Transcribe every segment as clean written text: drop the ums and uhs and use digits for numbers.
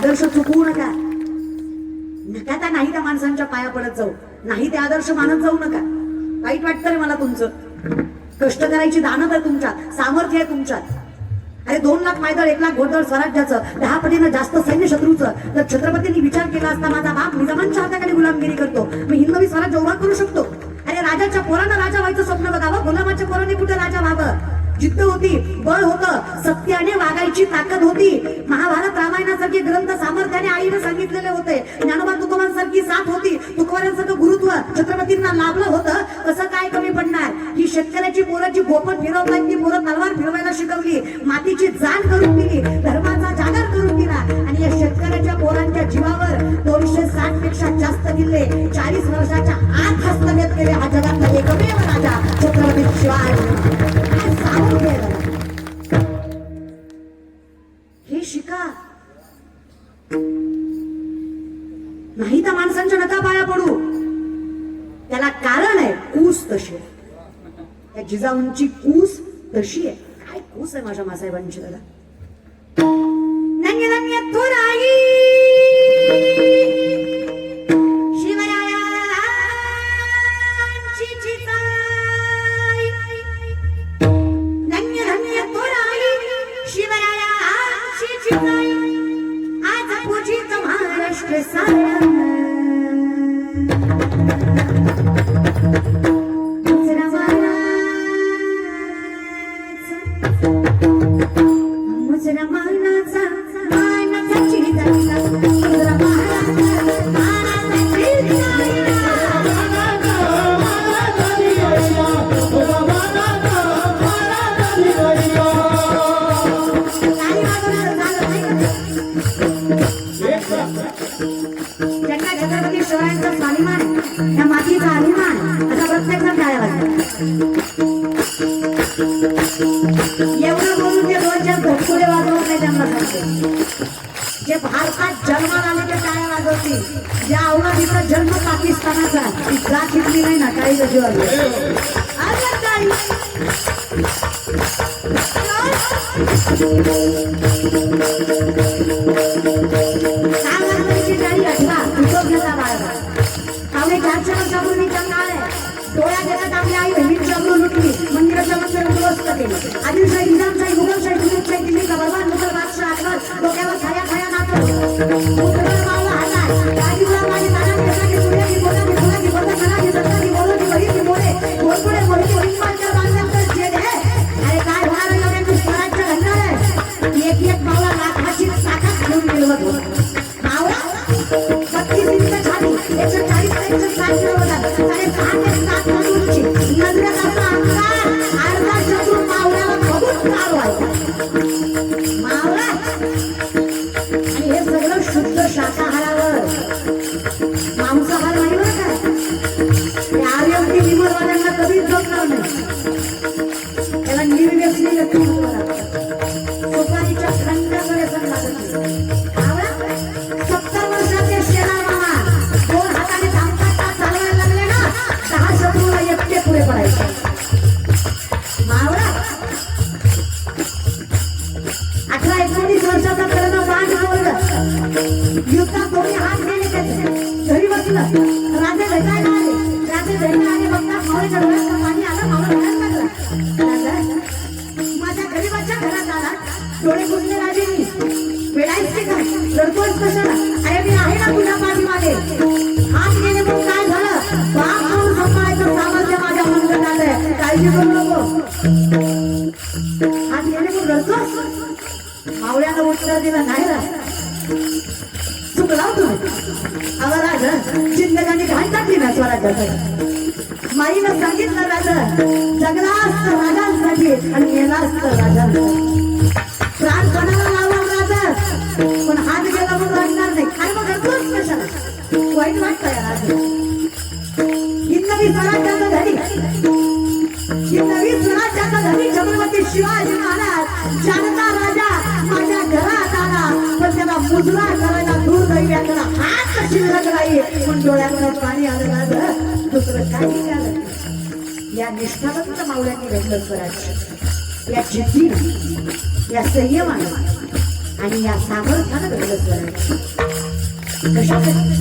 आदर्श चुकवू नका. नका त्या नाही त्या माणसांच्या पाया पडत जाऊ, नाही ते आदर्श मानत जाऊ नका. वाईट वाटतं रे मला तुमचं. कष्ट करायची दानत आहे तुमच्यात, सामर्थ्य आहे तुमच्यात. अरे 2 लाख पायदळ 1 लाख घोडदळ स्वराज्याचं 10 पटीनं जास्त सैन्य शत्रूचं जर छत्रपतींनी विचार केला असता माझा बाप निजामांच्या हाताखाली गुलामगिरी करतो, मी हिंदवी स्वराज्य उभा करू शकतो. अरे राजाच्या पोरानं राजा व्हायचं स्वप्न बघावं, गुलामाच्या पोराने कुठे राजा व्हावं. जिद्द होती, बळ होतं, सत्याने वागायची ताकद होती. महाभारत रामायणासारखे ग्रंथ सामर्थ्याने आईने सांगितलेले होते. ज्ञानोबा तुकोबांसारखी साथ होती, तुकोबांसारखं गुरुत्व छत्रपतींना लाभलं होतं. कसं काय कमी पडणार. ही शेतकऱ्याची पोराची गोपन फिरवता ती पोरं तलवार फिरवायला शिकवली, मातीची जाण करून दिली, धर्माचा जागर करून दिला. आणि या शेतकऱ्याच्या पोरांच्या जीवावर 260 पेक्षा जास्त किल्ले 40 वर्षाच्या आत हस्तगत केले. हा जगातला एकमेव राजा छत्रपती शिवाजी. हे शिका. नाही तर माणसांच्या नका पाया पडू. त्याला कारण आहे, कूस तशी आहे. त्या जिजाऊंची कूस तशी आहे. काय कूस आहे माझ्या मासाहेबांची दादा. नन्य नन्य थोराई एवढं बोलून ते 2 धोकुले वाजवत नाही त्यांना सांगते. जे भारतात जन्माला आले ते टाळ्या वाजवतील. ज्या अवलादीचा जन्म पाकिस्तानाचा ती जात शिकली नाही ना काही गजवाली. टाळी आठवा कृतज्ञता बाळगा. पावणे 400 वर्षापूर्वी जन्म आलाय. डोळ्या जगात आपल्या आई बहिणीची अब्रू लुटली, मंदिराच्या मंदिर उद्ध्वस्त केली. आदिलशाही, निजामशाही, मुघलशाही, तुरुपशाही, दिल्लीचा बलवान मुघल बादशाह अकबर डोक्यावर छाया छाया नाचवलं. मुघल मावला हातात राजीवराव माझी तानाची केसाची सूर्याची बोलाची फुलाची बंद कलाची सत्ताची बोलची बरीची बोले घोडपुढे मोठी हिंदमांच्या बांधल्यानंतर जे आहे. अरे काय होणार आहे एवढ्या स्वराज्य घडणार आहे. एक मावळा लाखाची ताकद घेऊन गेलो होतो. मावळा 32 इंच छाती 140 ते 160 किलो वजन आणि 6 ते 7 टन उंची. नजरेचा आकार अर्धा शत्रू मावळ्याला बघून चालवायचा. मावळा आणि हे सगळं शुद्ध शाकाहारावर, मांसाहार नाही बरं का. ते आर्यवती विमलवाल्यांना कधीच जमणार नाही. त्याला निर्व्यसनी व्यक्ती सुपारीच्या खंडाकडे सण लागत नाही. 70 वर्षाचे शेणार मामा 2 हाताने धामकाटा चालवायला लागले ना, 10 शत्रूला एकटे पुढे पडायचे. मावळा 18-19 वर्षाचा करणं बाण आवडलं. युद्धात दोन्ही हात गेले त्याचे. घरी बसलं, राजे भेटायला आले. राजे भेटायला आले बघता मावळ्याच्या डोळ्यात पाणी आलं. मावळा रडायला लागला. माझ्या गरीबाच्या घरात आला, डोळे पुसले राजेंनी. वेळायचे काय, रडतोयस कशाला. अरे मी आहे ना तुझ्या पाठीमागे. हात गेले मग काय झालं, बाप म्हणून सांभाळायचं सामर्थ्य माझ्या मंदिरात आलंय, काळजी करू नको. हात गेले मग रडतोस. मावळ्यानं उत्तर दिलं, नाही रा चुकला तुम्ही. अव राजा जिंदगानी घाण टाकली ना स्वराज्यासाठी. माईनं सांगितलं राजा जगला असतं राजांसाठी आणि मेला असतं राजांसाठी. प्राण कोणाला लावला राजा, पण हात गेला मग रडणार नाही. आणि मग रडतोच कशाला, वाईट वाटतंय राजा. हिंदवी स्वराज्याचा धनी, हिंदवी स्वराज्याचा धनी छत्रपती शिवाजी महाराज जानता राजा माझ्या घरात आला. पण त्याला मुजरा करायला दूर दैव्याकडे हात शिल्लक नाही. पण डोळ्याकडे पाणी आलं राजा, दुसरं काही झालं. या निष्ठावंत मावळ्यांनी घडलं स्वराज्य. या जिद्दीनं, या संयमानं आणि या सामर्थ्यानं घडलं स्वराज्य. कशासाठी?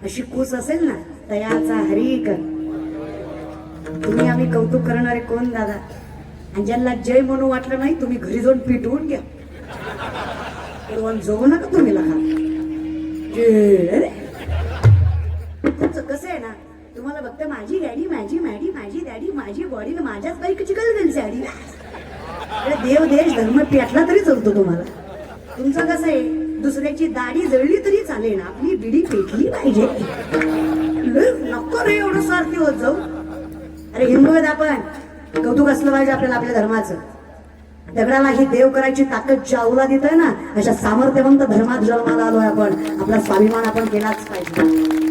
अशी कूस असेल ना तयाचा हरिक. तुम्ही आम्ही कौतुक करणारे कोण दादा? आणि ज्यांना जय म्हणून वाटलं नाही तुम्ही घरी जाऊन पिटवून घ्या. जाऊ नका तुम्ही लहा. तुमचं कसं आहे ना, तुम्हाला फक्त माझी गाडी माझी मॅडी माझी डॅडी माझी बॉडी माझ्याच बाईकची गलगल साडी. देव देश धर्म पेटला तरी चालतो तुम्हाला. तुमचं कसं आहे, दुसऱ्याची दाढी जळली तरी चालेल, आपली बिडी पेटली पाहिजे. नको रे एवढं स्वार्थी होत जाऊ. अरे हिंदू आहेत आपण, कौतुक असलं पाहिजे आपल्याला आपल्या धर्माचं. दगडाला ही देव करायची ताकद जाऊला देतोय ना, अशा सामर्थ्यवंत धर्मात जन्माला आलोय आपण. आपला स्वाभिमान आपण केलाच पाहिजे.